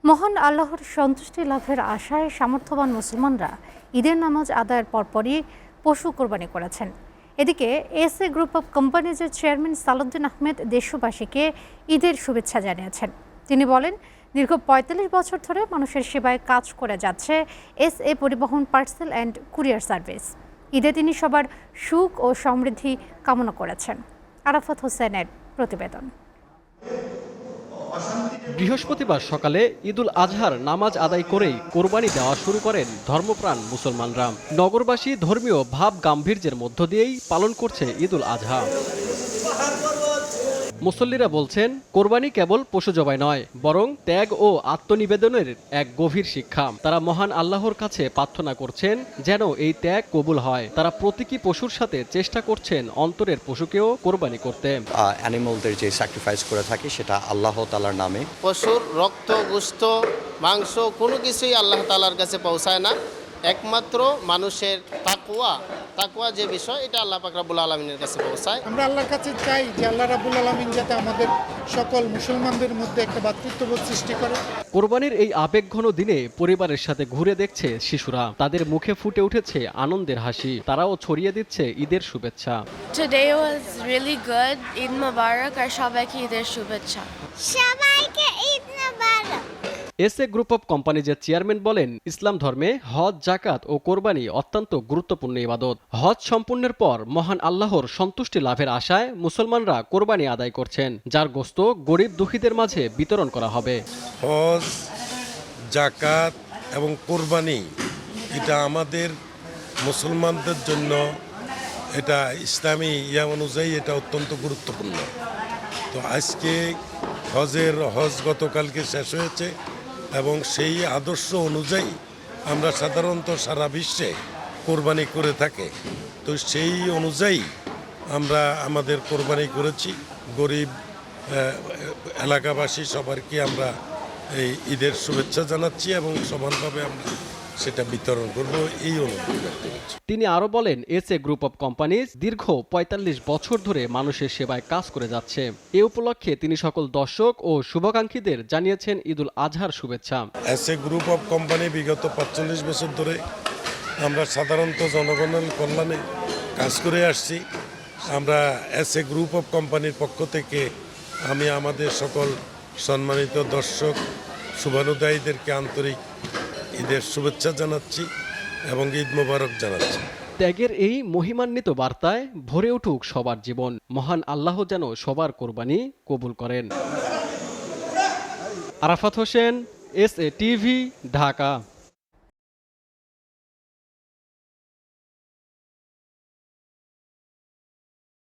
মহান আল্লাহর সন্তুষ্টি লাভের আশায় সামর্থ্যবান মুসলমানরা ঈদের নামাজ আদায়ের পরপরই পশু কোরবানি করেছেন। এদিকে এসএ গ্রুপ অব কোম্পানিজের চেয়ারম্যান সালাউদ্দিন আহমেদ দেশবাসীকে ঈদের শুভেচ্ছা জানিয়েছেন। তিনি বলেন, দীর্ঘ ৪৫ বছর ধরে মানুষের সেবায় কাজ করে যাচ্ছে এসএ পরিবহন পার্সেল অ্যান্ড কুরিয়ার সার্ভিস। ঈদে তিনি সবার সুখ ও সমৃদ্ধি কামনা করেছেন। আরাফাত হোসেনের প্রতিবেদন। বৃহস্পতিবার সকালে ঈদুল আজহার নামাজ আদায় করেই কোরবানি দেওয়া শুরু করেন ধর্মপ্রাণ মুসলমানরা। নগরবাসী ধর্মীয় ভাব গাম্ভীর্যের মধ্য দিয়েই পালন করছে ঈদুল আজহা। মুসল্লিরা বলছেন, কোরবানি কেবল পশু জবাই নয়, বরং ত্যাগ ও আত্মনিবেদনের এক গভীর শিক্ষা। তারা মহান আল্লাহর কাছে প্রার্থনা করছেন যেন এই ত্যাগ কবুল হয়। তারা প্রতীকী পশুর সাথে চেষ্টা করছেন অন্তরের পশুকেও কোরবানি করতে। অ্যানিমালদের যে স্যাক্রিফাইস করে থাকি সেটা আল্লাহ তাআলার নামে। পশুর রক্ত, গোশত, মাংস কোনো কিছুই আল্লাহ তাআলার কাছে পৌঁছায় না। একমাত্র মানুষের তাকওয়া যে বিষয়, এটা আল্লাহ পাক রব্বুল আলামিনের কাছে পৌঁছায়। আমরা আল্লাহর কাছে চাই যে আল্লাহ রাব্বুল আলামিন যাতে আমাদের সকল মুসলমানদের মধ্যে একটা ভ্রাতৃত্ববোধ সৃষ্টি করে। কোরবানির এই আবেগঘন দিনে পরিবারের সাথে ঘুরে দেখছে শিশুরা। তাদের মুখে ফুটে উঠেছে আনন্দের হাসি। তারাও ছড়িয়ে দিচ্ছে ঈদের শুভেচ্ছা। Today was really good. Eid মোবারক আর সবাইকে ঈদের শুভেচ্ছা। সবাইকে ঈদ মোবারক। এসএ গ্রুপ অব কোম্পানিজের চেয়ারম্যান বলেন, ইসলাম ধর্মে হজ, জাকাত ও কোরবানি অত্যন্ত গুরুত্বপূর্ণ ইবাদত। হজ সম্পূর্ণের পর মহান আল্লাহর সন্তুষ্টি লাভের আশায় মুসলমানরা কোরবানি আদায় করছেন, যার গোশত গরিব দুঃখীদের মাঝে বিতরণ করা হবে। হজ, জাকাত এবং কোরবানি এটা আমাদের মুসলমানদের জন্য এটা ইসলামী অনুযায়ী এটা অত্যন্ত গুরুত্বপূর্ণ। তো আজকে হজ গতকালকে শেষ হয়েছে এবং সেই আদর্শ অনুযায়ী আমরা সাধারণত সারা বিশ্বে কোরবানি করে থাকি। তো সেই অনুযায়ী আমরা আমাদের কোরবানি করেছি। গরিব এলাকাবাসী সবারকে আমরা এই ঈদের শুভেচ্ছা জানাচ্ছি এবং সমানভাবে আমরা সেটা বিতরণ করব, এই অনুভূতি ব্যক্ত করছি। তিনি আরো বলেন, এসএ গ্রুপ অব কোম্পানিজ দীর্ঘ ৪৫ বছর ধরে মানুষের সেবায় কাজ করে যাচ্ছে। এ উপলক্ষে তিনি সকল দর্শক ও শুভাকাঙ্ক্ষীদের জানিয়েছেন ঈদুল আজহার শুভেচ্ছা। এসএ গ্রুপ অব কোম্পানি বিগত ৪৫ বছর ধরে আমরা সাধারণত জনগণের কল্যাণে কাজ করে আসছি। আমরা এসএ গ্রুপ অব কোম্পানির পক্ষ থেকে আমি আমাদের সকল সম্মানিত দর্শক শুভানুদায়ীদেরকে আন্তরিক ঈদের শুভেচ্ছা জানাচ্ছি এবং ঈদ মোবারক জানাচ্ছি। ত্যাগের এই মহিমান্বিত বার্তায় ভরে উঠুক সবার জীবন। মহান আল্লাহ যেন সবার কোরবানি কবুল করেন। Arafat Hossain, SA TV, Dhaka.